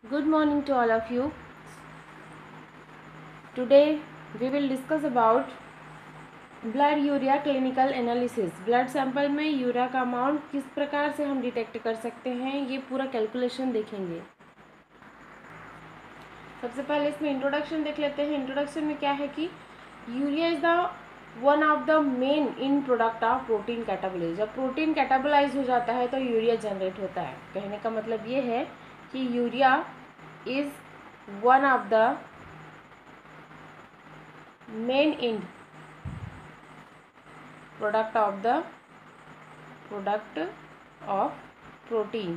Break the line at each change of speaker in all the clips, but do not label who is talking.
Good morning to all of you. Today we will discuss about blood urea clinical analysis. Blood sample में urea का amount किस प्रकार से हम detect कर सकते हैं, ये पूरा कैलकुलेशन देखेंगे। सबसे पहले इसमें इंट्रोडक्शन देख लेते हैं। इंट्रोडक्शन में क्या है कि urea is the one of the main end product of protein catabolise. जब प्रोटीन कैटाबोलाइज हो जाता है तो यूरिया जनरेट होता है। कहने का मतलब ये है कि urea is one of the main in product of protein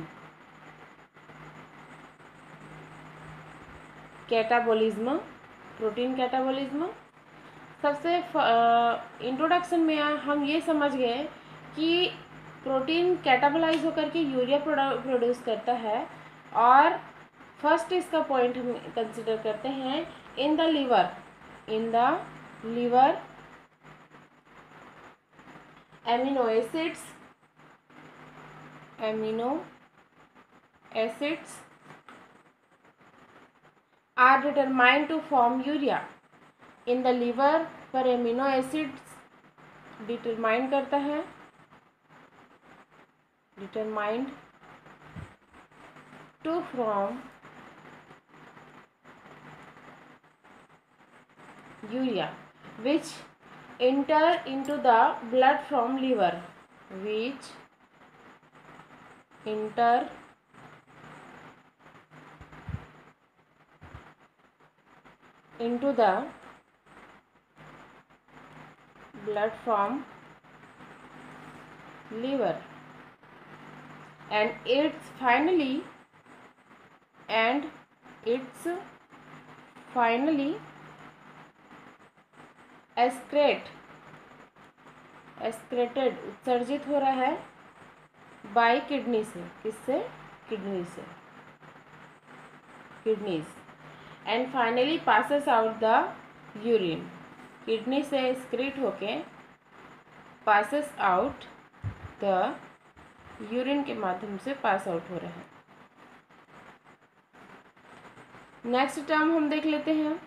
catabolism. Protein catabolism सबसे इंट्रोडक्शन में हम ये समझ गए कि प्रोटीन कैटाबोलाइज होकर के यूरिया प्रोड्यूस करता है। और फर्स्ट इसका पॉइंट हम कंसिडर करते हैं in the liver amino acids are determined to form urea। in the liver पर amino acids determine करता है, determined to form urea which enter into the blood from liver, which enter into the blood from liver and it's finally excreted उत्सर्जित हो रहा है bye kidney से। किससे? Kidney से, kidneys and finally passes out the urine. Kidney से excrete होके passes out the urine के माध्यम से पास आउट हो रहा है। नेक्स्ट टर्म हम देख लेते हैं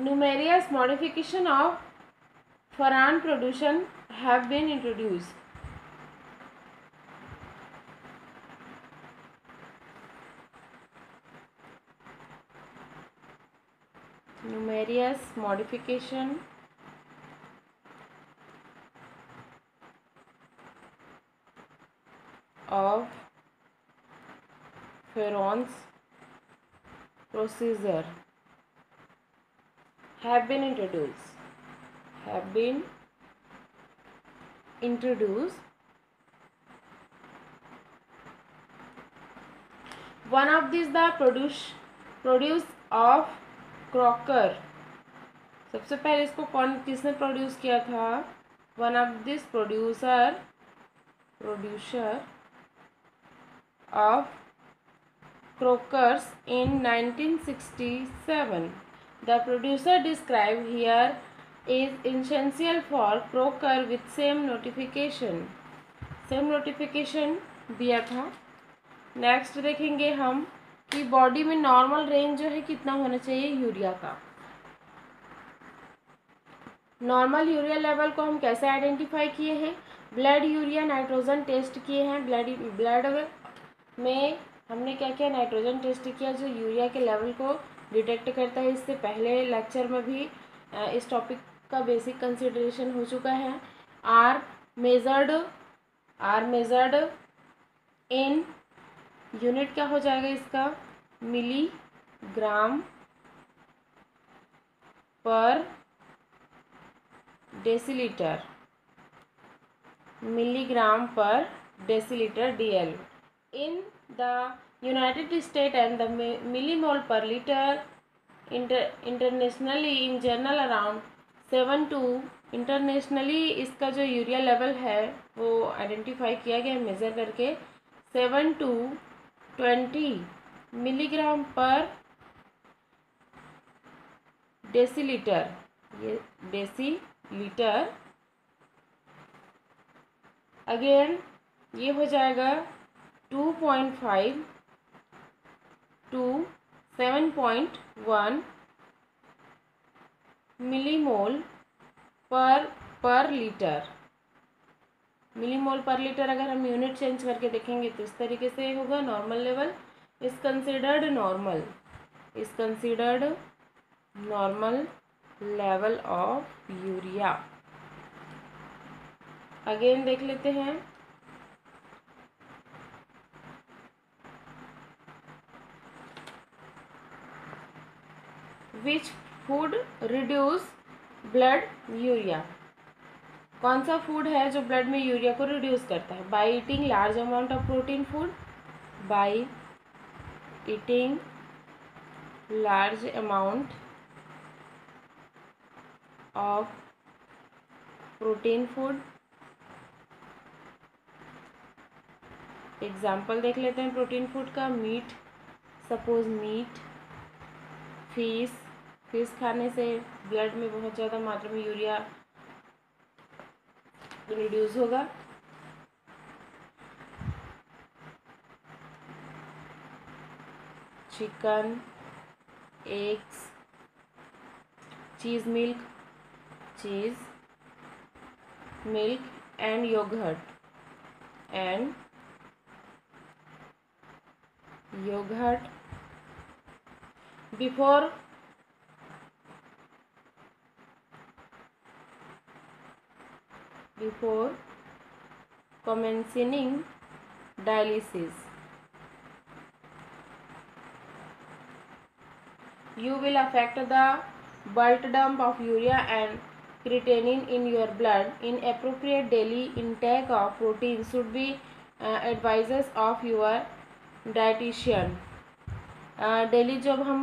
numerous modification of furan production have been introduced। numerous modification of furan's procedure have been introduced। one of these the produce of Crocker. सबसे पहले इसको किसने प्रोड्यूस किया था? One of this producer of Crockers in 1967। The producer described here is essential for Crocker with same notification दिया था। Next देखेंगे हम कि बॉडी में नॉर्मल रेंज जो है कितना होना चाहिए यूरिया का। नॉर्मल यूरिया लेवल को हम कैसे आइडेंटिफाई किए हैं? ब्लड यूरिया नाइट्रोजन टेस्ट किए हैं। ब्लड में हमने क्या किया? नाइट्रोजन टेस्ट किया जो यूरिया के लेवल को डिटेक्ट करता है। इससे पहले लेक्चर में भी इस टॉपिक का बेसिक कंसिडरेशन हो चुका है। आर मेजर्ड इन यूनिट क्या हो जाएगा इसका? मिलीग्राम पर decilitre, DL। in the United States and the millimole per liter internationally in general around 7 to internationally इसका जो यूरिया लेवल है वो आइडेंटिफाई किया गया मेज़र करके 7 to 20 मिलीग्राम पर डेसीलीटर। ये डेसीलीटर अगेन ये हो जाएगा 2.5 to 7.1 मिलीमोल पर लीटर। मिलीमोल पर लीटर अगर हम यूनिट चेंज करके देखेंगे तो इस तरीके से होगा। Normal level is considered normal, is considered normal level of urea. Again देख लेते हैं। Which food reduce blood urea. कौन सा फूड है जो ब्लड में यूरिया को रिड्यूस करता है? By eating large amount of protein food, by eating large amount of protein food. Example देख लेते हैं प्रोटीन फूड का। मीट, सपोज मीट, फिश खाने से ब्लड में बहुत ज़्यादा मात्रा में यूरिया रिड्यूस होगा। Chicken, eggs, cheese milk and yoghurt before commencing dialysis, you will affect the bulk dump of urea and creatinine in your blood. Inappropriate daily intake of protein should be advices of your dietitian. Daily जब हम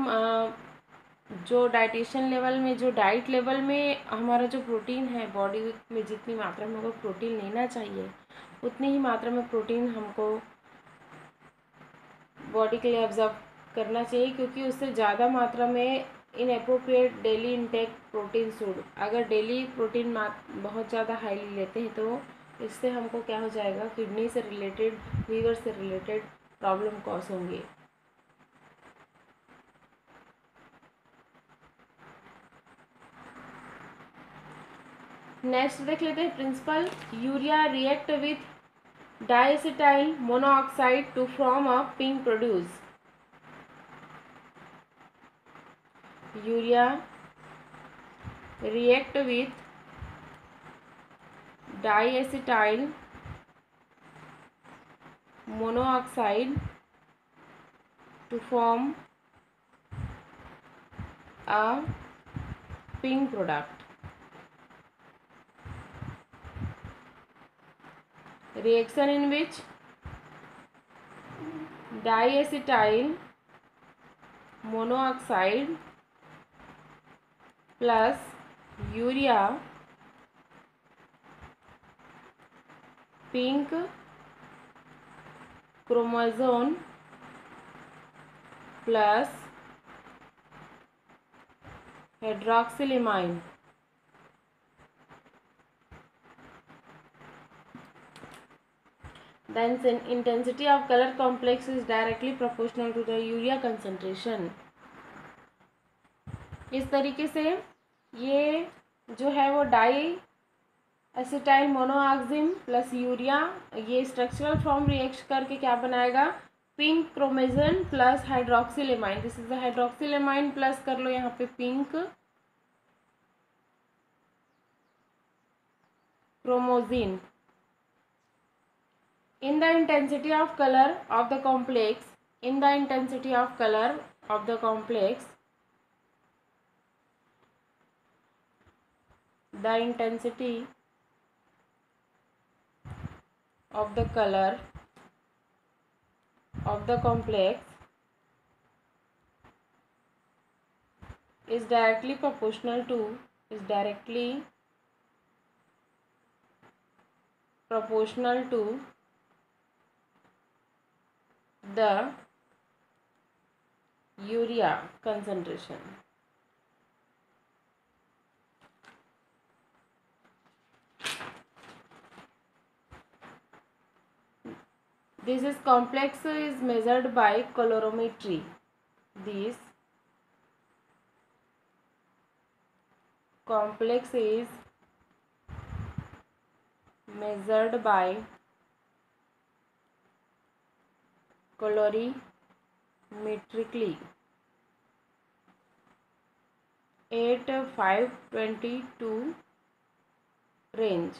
जो dietitian level में, जो diet level में हमारा जो protein है, body में जितनी मात्रा में हमको प्रोटीन लेना चाहिए उतनी ही मात्रा में प्रोटीन हमको बॉडी के लिए ऑब्जर्व करना चाहिए, क्योंकि उससे ज़्यादा मात्रा में inappropriate daily intake protein should, अगर डेली प्रोटीन बहुत ज़्यादा हाईली लेते हैं तो इससे हमको क्या हो जाएगा, किडनी से रिलेटेड, लीवर से रिलेटेड प्रॉब्लम कॉज होंगी। नेक्स्ट देख लेते हैं principle. Urea react with diacetyl monoxide to form a pink produce. Urea react with diacetyl monoxide to form a pink product. Reaction in which diacetyl monoxide plus urea pink chromosome plus hydroxylamine then intensity of color complex is directly proportional to the urea concentration. इस तरीके से ये जो है वो diacetyl monoxime plus urea, ये structural form react करके क्या बनाएगा, pink chromogen plus hydroxylamine. This is the hydroxylamine plus कर लो यहाँ पे pink chromogen. In the intensity of colour of the complex, in the intensity of colour of the complex, the intensity of the color of the complex is directly proportional to the urea concentration. This is complex is measured by colorimetry. This complex is measured by colorimetrically at 522 range.